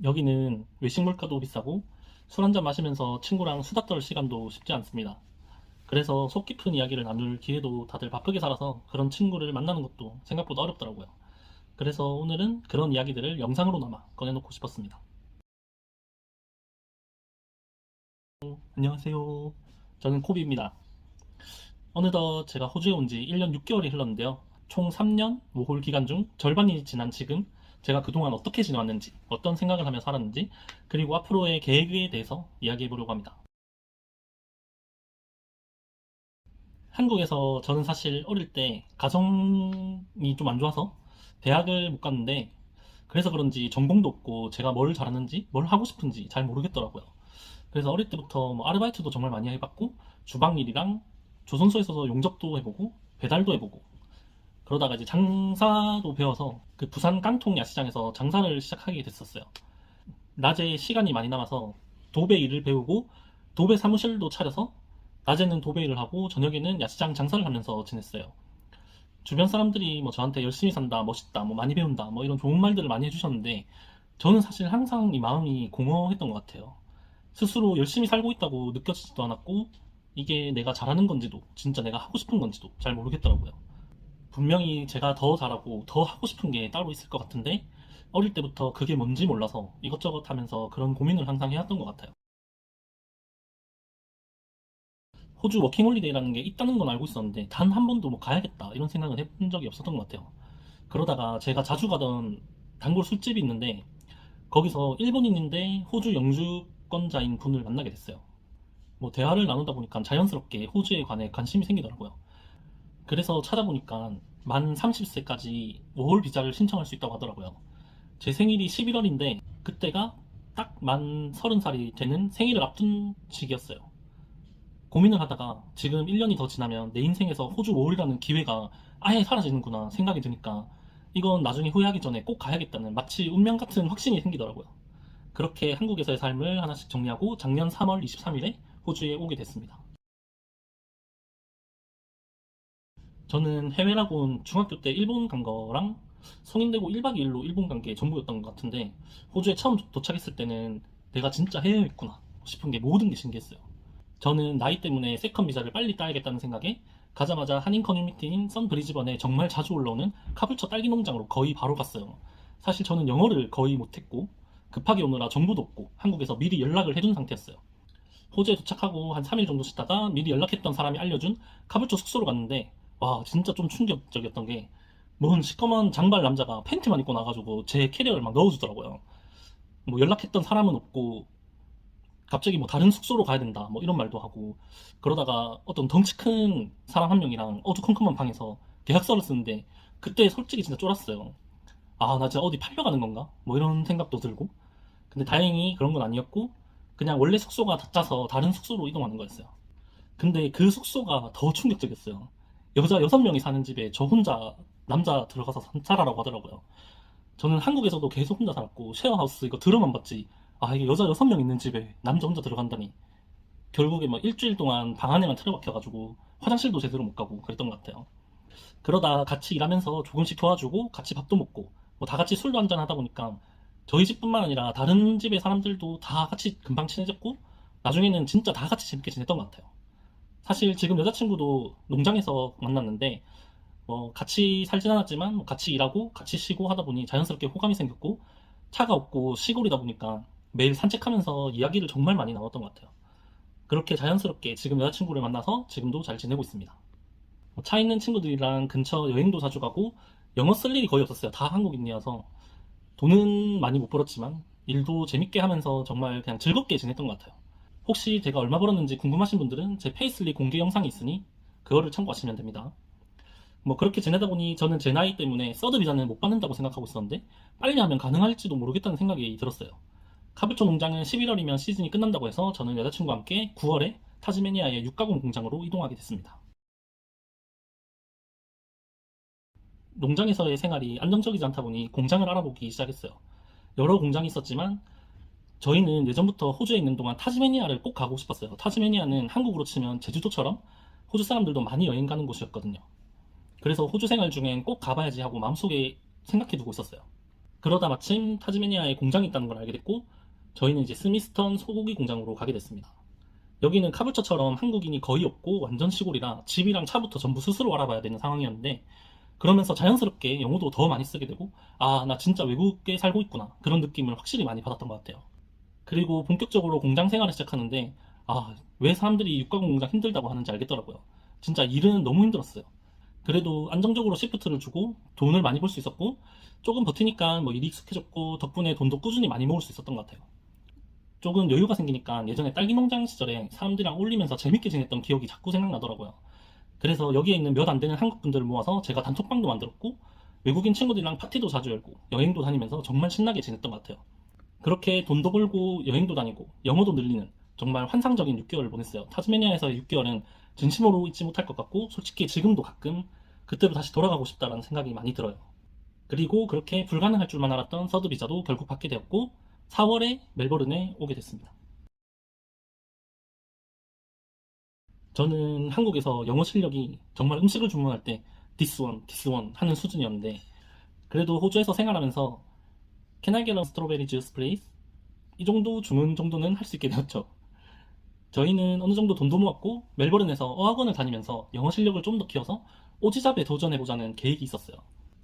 여기는 외식 물가도 비싸고 술 한잔 마시면서 친구랑 수다 떨 시간도 쉽지 않습니다. 그래서 속 깊은 이야기를 나눌 기회도 다들 바쁘게 살아서 그런 친구를 만나는 것도 생각보다 어렵더라고요. 그래서 오늘은 그런 이야기들을 영상으로나마 꺼내놓고 싶었습니다. 안녕하세요. 저는 코비입니다. 어느덧 제가 호주에 온 지 1년 6개월이 흘렀는데요. 총 3년 모홀 기간 중 절반이 지난 지금 제가 그동안 어떻게 지내왔는지, 어떤 생각을 하며 살았는지, 그리고 앞으로의 계획에 대해서 이야기해 보려고 합니다. 한국에서 저는 사실 어릴 때 가정이 좀 안 좋아서 대학을 못 갔는데, 그래서 그런지 전공도 없고 제가 뭘 잘하는지 뭘 하고 싶은지 잘 모르겠더라고요. 그래서 어릴 때부터 뭐 아르바이트도 정말 많이 해봤고, 주방 일이랑 조선소에서 용접도 해보고 배달도 해보고, 그러다가 이제 장사도 배워서 그 부산 깡통 야시장에서 장사를 시작하게 됐었어요. 낮에 시간이 많이 남아서 도배 일을 배우고 도배 사무실도 차려서 낮에는 도배 일을 하고 저녁에는 야시장 장사를 하면서 지냈어요. 주변 사람들이 뭐 저한테 열심히 산다, 멋있다, 뭐 많이 배운다, 뭐 이런 좋은 말들을 많이 해주셨는데, 저는 사실 항상 이 마음이 공허했던 것 같아요. 스스로 열심히 살고 있다고 느껴지지도 않았고, 이게 내가 잘하는 건지도, 진짜 내가 하고 싶은 건지도 잘 모르겠더라고요. 분명히 제가 더 잘하고 더 하고 싶은 게 따로 있을 것 같은데, 어릴 때부터 그게 뭔지 몰라서 이것저것 하면서 그런 고민을 항상 해왔던 것 같아요. 호주 워킹홀리데이라는 게 있다는 건 알고 있었는데 단 한 번도 뭐 가야겠다 이런 생각은 해본 적이 없었던 것 같아요. 그러다가 제가 자주 가던 단골 술집이 있는데, 거기서 일본인인데 호주 영주권자인 분을 만나게 됐어요. 뭐 대화를 나누다 보니까 자연스럽게 호주에 관해 관심이 생기더라고요. 그래서 찾아보니까 만 30세까지 워홀 비자를 신청할 수 있다고 하더라고요. 제 생일이 11월인데 그때가 딱 만 30살이 되는 생일을 앞둔 시기였어요. 고민을 하다가 지금 1년이 더 지나면 내 인생에서 호주 워홀이라는 기회가 아예 사라지는구나 생각이 드니까, 이건 나중에 후회하기 전에 꼭 가야겠다는 마치 운명 같은 확신이 생기더라고요. 그렇게 한국에서의 삶을 하나씩 정리하고 작년 3월 23일에 호주에 오게 됐습니다. 저는 해외라고는 중학교 때 일본 간 거랑 성인 되고 1박 2일로 일본 간 게 전부였던 것 같은데, 호주에 처음 도착했을 때는 내가 진짜 해외에 있구나 싶은 게 모든 게 신기했어요. 저는 나이 때문에 세컨 비자를 빨리 따야겠다는 생각에 가자마자 한인 커뮤니티인 썬브리즈번에 정말 자주 올라오는 카불처 딸기 농장으로 거의 바로 갔어요. 사실 저는 영어를 거의 못했고 급하게 오느라 정보도 없고 한국에서 미리 연락을 해둔 상태였어요. 호주에 도착하고 한 3일 정도 쉬다가 미리 연락했던 사람이 알려준 카불처 숙소로 갔는데, 와 진짜 좀 충격적이었던 게, 뭔 시꺼먼 장발 남자가 팬티만 입고 나가지고 제 캐리어를 막 넣어주더라고요. 뭐 연락했던 사람은 없고 갑자기 뭐 다른 숙소로 가야 된다 뭐 이런 말도 하고, 그러다가 어떤 덩치 큰 사람 한 명이랑 어두컴컴한 방에서 계약서를 쓰는데, 그때 솔직히 진짜 쫄았어요. 아 나 진짜 어디 팔려가는 건가 뭐 이런 생각도 들고. 근데 다행히 그런 건 아니었고, 그냥 원래 숙소가 다 짜서 다른 숙소로 이동하는 거였어요. 근데 그 숙소가 더 충격적이었어요. 여자 6명이 사는 집에 저 혼자 남자 들어가서 살아라고 하더라고요. 저는 한국에서도 계속 혼자 살았고 쉐어하우스 이거 들어만 봤지, 아 이게 여자 6명 있는 집에 남자 혼자 들어간다니. 결국에 뭐 일주일 동안 방 안에만 틀어박혀가지고 화장실도 제대로 못 가고 그랬던 것 같아요. 그러다 같이 일하면서 조금씩 도와주고 같이 밥도 먹고 뭐 다 같이 술도 한잔 하다 보니까 저희 집뿐만 아니라 다른 집의 사람들도 다 같이 금방 친해졌고, 나중에는 진짜 다 같이 재밌게 지냈던 것 같아요. 사실 지금 여자친구도 농장에서 만났는데, 뭐 같이 살진 않았지만 뭐 같이 일하고 같이 쉬고 하다 보니 자연스럽게 호감이 생겼고, 차가 없고 시골이다 보니까 매일 산책하면서 이야기를 정말 많이 나눴던 것 같아요. 그렇게 자연스럽게 지금 여자친구를 만나서 지금도 잘 지내고 있습니다. 차 있는 친구들이랑 근처 여행도 자주 가고, 영어 쓸 일이 거의 없었어요. 다 한국인이어서. 돈은 많이 못 벌었지만 일도 재밌게 하면서 정말 그냥 즐겁게 지냈던 것 같아요. 혹시 제가 얼마 벌었는지 궁금하신 분들은 제 페이슬립 공개 영상이 있으니 그거를 참고하시면 됩니다. 뭐 그렇게 지내다 보니 저는 제 나이 때문에 서드 비자는 못 받는다고 생각하고 있었는데, 빨리 하면 가능할지도 모르겠다는 생각이 들었어요. 카불초 농장은 11월이면 시즌이 끝난다고 해서 저는 여자친구와 함께 9월에 타즈메니아의 육가공 공장으로 이동하게 됐습니다. 농장에서의 생활이 안정적이지 않다 보니 공장을 알아보기 시작했어요. 여러 공장이 있었지만 저희는 예전부터 호주에 있는 동안 타즈메니아를 꼭 가고 싶었어요. 타즈메니아는 한국으로 치면 제주도처럼 호주 사람들도 많이 여행 가는 곳이었거든요. 그래서 호주 생활 중엔 꼭 가봐야지 하고 마음속에 생각해두고 있었어요. 그러다 마침 타즈메니아에 공장이 있다는 걸 알게 됐고 저희는 이제 스미스턴 소고기 공장으로 가게 됐습니다. 여기는 카불처처럼 한국인이 거의 없고 완전 시골이라 집이랑 차부터 전부 스스로 알아봐야 되는 상황이었는데 그러면서 자연스럽게 영어도 더 많이 쓰게 되고 아, 나 진짜 외국에 살고 있구나 그런 느낌을 확실히 많이 받았던 것 같아요. 그리고 본격적으로 공장 생활을 시작하는데 아, 왜 사람들이 육가공 공장 힘들다고 하는지 알겠더라고요. 진짜 일은 너무 힘들었어요. 그래도 안정적으로 시프트를 주고 돈을 많이 벌 수 있었고 조금 버티니까 뭐 일이 익숙해졌고 덕분에 돈도 꾸준히 많이 모을 수 있었던 것 같아요. 조금 여유가 생기니까 예전에 딸기 농장 시절에 사람들이랑 어울리면서 재밌게 지냈던 기억이 자꾸 생각나더라고요. 그래서 여기에 있는 몇 안 되는 한국 분들을 모아서 제가 단톡방도 만들었고 외국인 친구들이랑 파티도 자주 열고 여행도 다니면서 정말 신나게 지냈던 것 같아요. 그렇게 돈도 벌고 여행도 다니고 영어도 늘리는 정말 환상적인 6개월을 보냈어요. 타즈메니아에서의 6개월은 진심으로 잊지 못할 것 같고 솔직히 지금도 가끔 그때로 다시 돌아가고 싶다라는 생각이 많이 들어요. 그리고 그렇게 불가능할 줄만 알았던 서드 비자도 결국 받게 되었고 4월에 멜버른에 오게 됐습니다. 저는 한국에서 영어 실력이 정말 음식을 주문할 때 this one 하는 수준이었는데 그래도 호주에서 생활하면서 Can I get a strawberry juice please? 이 정도 주문 정도는 할 수 있게 되었죠. 저희는 어느 정도 돈도 모았고 멜버른에서 어학원을 다니면서 영어 실력을 좀 더 키워서 오지잡에 도전해보자는 계획이 있었어요.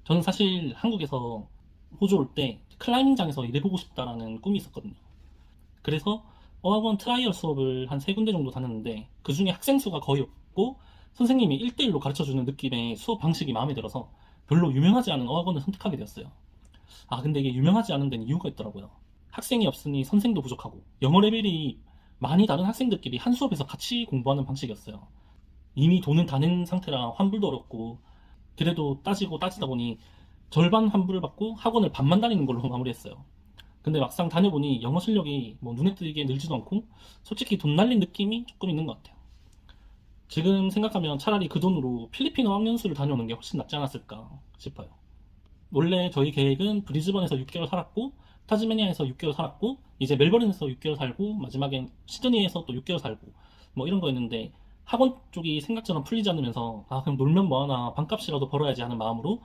저는 사실 한국에서 호주 올 때 클라이밍장에서 일해보고 싶다라는 꿈이 있었거든요. 그래서 어학원 트라이얼 수업을 한 세 군데 정도 다녔는데 그 중에 학생 수가 거의 없고 선생님이 1대1로 가르쳐주는 느낌의 수업 방식이 마음에 들어서 별로 유명하지 않은 어학원을 선택하게 되었어요. 아, 근데 이게 유명하지 않은 데는 이유가 있더라고요. 학생이 없으니 선생도 부족하고 영어 레벨이 많이 다른 학생들끼리 한 수업에서 같이 공부하는 방식이었어요. 이미 돈은 다 낸 상태라 환불도 어렵고 그래도 따지고 따지다 보니 절반 환불을 받고 학원을 반만 다니는 걸로 마무리했어요. 근데 막상 다녀보니 영어 실력이 뭐 눈에 띄게 늘지도 않고 솔직히 돈 날린 느낌이 조금 있는 것 같아요. 지금 생각하면 차라리 그 돈으로 필리핀어 학연수를 다녀오는 게 훨씬 낫지 않았을까 싶어요. 원래 저희 계획은 브리즈번에서 6개월 살았고 타즈메니아에서 6개월 살았고 이제 멜버른에서 6개월 살고 마지막엔 시드니에서 또 6개월 살고 뭐 이런 거였는데 학원 쪽이 생각처럼 풀리지 않으면서 아, 그럼 놀면 뭐하나 반값이라도 벌어야지 하는 마음으로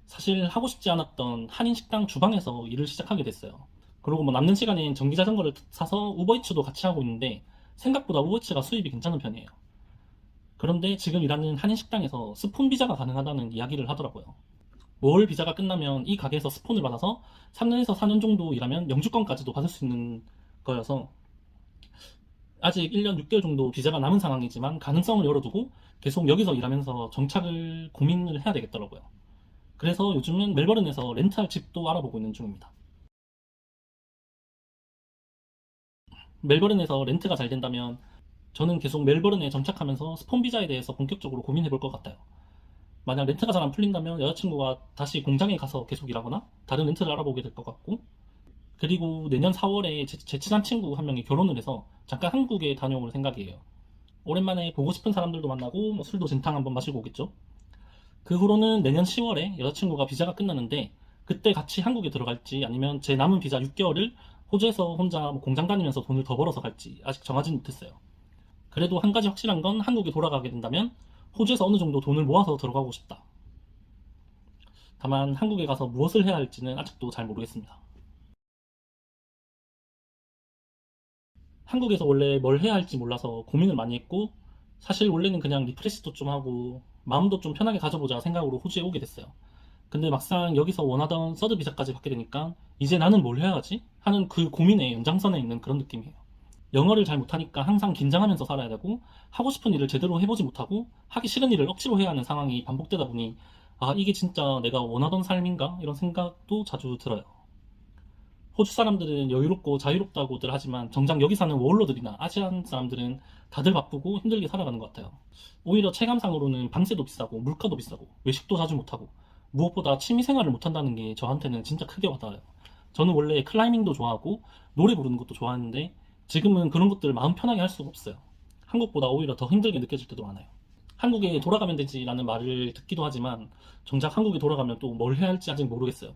사실 하고 싶지 않았던 한인 식당 주방에서 일을 시작하게 됐어요. 그리고 뭐 남는 시간엔 전기 자전거를 사서 우버이츠도 같이 하고 있는데 생각보다 우버이츠가 수입이 괜찮은 편이에요. 그런데 지금 일하는 한인 식당에서 스폰 비자가 가능하다는 이야기를 하더라고요. 5월 비자가 끝나면 이 가게에서 스폰을 받아서 3년에서 4년 정도 일하면 영주권까지도 받을 수 있는 거여서 아직 1년 6개월 정도 비자가 남은 상황이지만 가능성을 열어두고 계속 여기서 일하면서 정착을 고민을 해야 되겠더라고요. 그래서 요즘은 멜버른에서 렌트할 집도 알아보고 있는 중입니다. 멜버른에서 렌트가 잘 된다면 저는 계속 멜버른에 정착하면서 스폰 비자에 대해서 본격적으로 고민해 볼 것 같아요. 만약 렌트가 잘 안 풀린다면 여자친구가 다시 공장에 가서 계속 일하거나 다른 렌트를 알아보게 될 것 같고 그리고 내년 4월에 제 친한 친구 한 명이 결혼을 해서 잠깐 한국에 다녀올 생각이에요. 오랜만에 보고 싶은 사람들도 만나고 뭐 술도 진탕 한번 마시고 오겠죠. 그 후로는 내년 10월에 여자친구가 비자가 끝나는데 그때 같이 한국에 들어갈지 아니면 제 남은 비자 6개월을 호주에서 혼자 뭐 공장 다니면서 돈을 더 벌어서 갈지 아직 정하지는 못했어요. 그래도 한 가지 확실한 건 한국에 돌아가게 된다면 호주에서 어느 정도 돈을 모아서 들어가고 싶다. 다만 한국에 가서 무엇을 해야 할지는 아직도 잘 모르겠습니다. 한국에서 원래 뭘 해야 할지 몰라서 고민을 많이 했고 사실 원래는 그냥 리프레시도 좀 하고 마음도 좀 편하게 가져보자 생각으로 호주에 오게 됐어요. 근데 막상 여기서 원하던 서드 비자까지 받게 되니까 이제 나는 뭘 해야 하지? 하는 그 고민의 연장선에 있는 그런 느낌이에요. 영어를 잘 못하니까 항상 긴장하면서 살아야 되고 하고 싶은 일을 제대로 해보지 못하고 하기 싫은 일을 억지로 해야 하는 상황이 반복되다 보니 아, 이게 진짜 내가 원하던 삶인가? 이런 생각도 자주 들어요. 호주 사람들은 여유롭고 자유롭다고들 하지만 정작 여기 사는 워홀러들이나 아시안 사람들은 다들 바쁘고 힘들게 살아가는 것 같아요. 오히려 체감상으로는 방세도 비싸고 물가도 비싸고 외식도 자주 못하고 무엇보다 취미생활을 못한다는 게 저한테는 진짜 크게 와닿아요. 저는 원래 클라이밍도 좋아하고 노래 부르는 것도 좋아하는데 지금은 그런 것들을 마음 편하게 할 수가 없어요. 한국보다 오히려 더 힘들게 느껴질 때도 많아요. 한국에 돌아가면 되지라는 말을 듣기도 하지만 정작 한국에 돌아가면 또 뭘 해야 할지 아직 모르겠어요.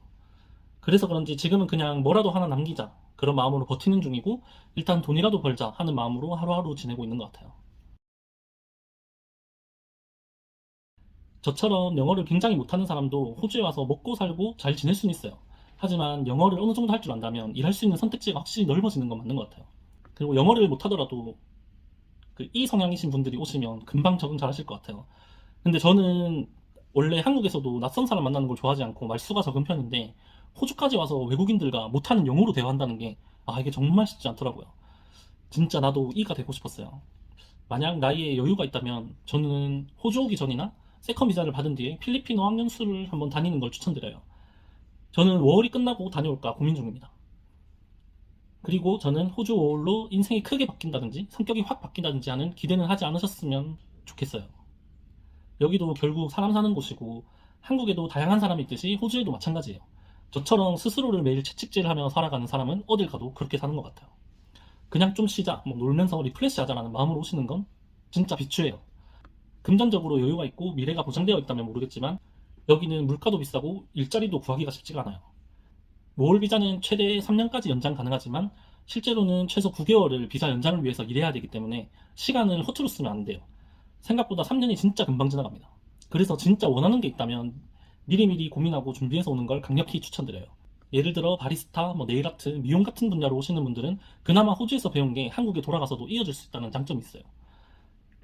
그래서 그런지 지금은 그냥 뭐라도 하나 남기자 그런 마음으로 버티는 중이고 일단 돈이라도 벌자 하는 마음으로 하루하루 지내고 있는 것 같아요. 저처럼 영어를 굉장히 못하는 사람도 호주에 와서 먹고 살고 잘 지낼 수는 있어요. 하지만 영어를 어느 정도 할 줄 안다면 일할 수 있는 선택지가 확실히 넓어지는 건 맞는 것 같아요. 그리고 영어를 못하더라도 그 E 성향이신 분들이 오시면 금방 적응 잘 하실 것 같아요. 근데 저는 원래 한국에서도 낯선 사람 만나는 걸 좋아하지 않고 말수가 적은 편인데 호주까지 와서 외국인들과 못하는 영어로 대화한다는 게 이게 정말 쉽지 않더라고요. 진짜 나도 E가 되고 싶었어요. 만약 나이에 여유가 있다면 저는 호주 오기 전이나 세컨 비자를 받은 뒤에 필리핀 어학연수를 한번 다니는 걸 추천드려요. 저는 워홀이 끝나고 다녀올까 고민 중입니다. 그리고 저는 호주 워홀로 인생이 크게 바뀐다든지 성격이 확 바뀐다든지 하는 기대는 하지 않으셨으면 좋겠어요. 여기도 결국 사람 사는 곳이고 한국에도 다양한 사람이 있듯이 호주에도 마찬가지예요. 저처럼 스스로를 매일 채찍질을 하며 살아가는 사람은 어딜 가도 그렇게 사는 것 같아요. 그냥 좀 쉬자, 뭐 놀면서 리프레시 하자라는 마음으로 오시는 건 진짜 비추해요. 금전적으로 여유가 있고 미래가 보장되어 있다면 모르겠지만 여기는 물가도 비싸고 일자리도 구하기가 쉽지가 않아요. 워홀 비자는 최대 3년까지 연장 가능하지만 실제로는 최소 9개월을 비자 연장을 위해서 일해야 되기 때문에 시간을 허투루 쓰면 안 돼요. 생각보다 3년이 진짜 금방 지나갑니다. 그래서 진짜 원하는 게 있다면 미리미리 고민하고 준비해서 오는 걸 강력히 추천드려요. 예를 들어 바리스타, 네일 아트, 미용 같은 분야로 오시는 분들은 그나마 호주에서 배운 게 한국에 돌아가서도 이어질 수 있다는 장점이 있어요.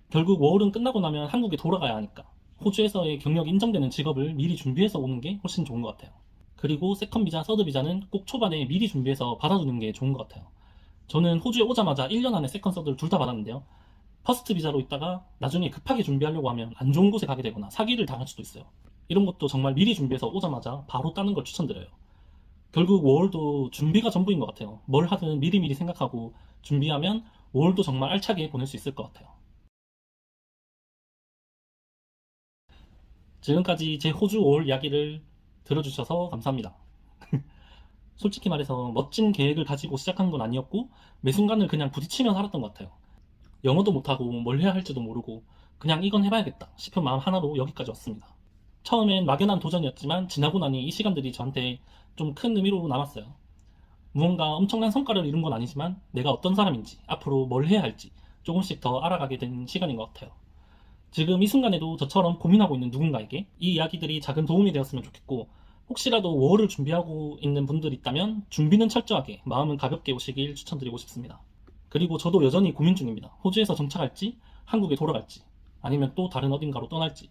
결국 워홀은 끝나고 나면 한국에 돌아가야 하니까 호주에서의 경력이 인정되는 직업을 미리 준비해서 오는 게 훨씬 좋은 것 같아요. 그리고 세컨 비자, 서드 비자는 꼭 초반에 미리 준비해서 받아두는 게 좋은 것 같아요. 저는 호주에 오자마자 1년 안에 세컨, 서드를 둘 다 받았는데요. 퍼스트 비자로 있다가 나중에 급하게 준비하려고 하면 안 좋은 곳에 가게 되거나 사기를 당할 수도 있어요. 이런 것도 정말 미리 준비해서 오자마자 바로 따는 걸 추천드려요. 결국 워홀도 준비가 전부인 것 같아요. 뭘 하든 미리미리 생각하고 준비하면 워홀도 정말 알차게 보낼 수 있을 것 같아요. 지금까지 제 호주 워홀 이야기를 들어주셔서 감사합니다. 솔직히 말해서 멋진 계획을 가지고 시작한 건 아니었고 매 순간을 그냥 부딪히며 살았던 것 같아요. 영어도 못하고 뭘 해야 할지도 모르고 그냥 이건 해봐야겠다 싶은 마음 하나로 여기까지 왔습니다. 처음엔 막연한 도전이었지만 지나고 나니 이 시간들이 저한테 좀 큰 의미로 남았어요. 무언가 엄청난 성과를 이룬 건 아니지만 내가 어떤 사람인지 앞으로 뭘 해야 할지 조금씩 더 알아가게 된 시간인 것 같아요. 지금 이 순간에도 저처럼 고민하고 있는 누군가에게 이 이야기들이 작은 도움이 되었으면 좋겠고 혹시라도 워홀을 준비하고 있는 분들 있다면 준비는 철저하게 마음은 가볍게 오시길 추천드리고 싶습니다. 그리고 저도 여전히 고민 중입니다. 호주에서 정착할지 한국에 돌아갈지 아니면 또 다른 어딘가로 떠날지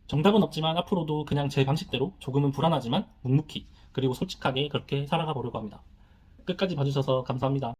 정답은 없지만 앞으로도 그냥 제 방식대로 조금은 불안하지만 묵묵히 그리고 솔직하게 그렇게 살아가 보려고 합니다. 끝까지 봐주셔서 감사합니다.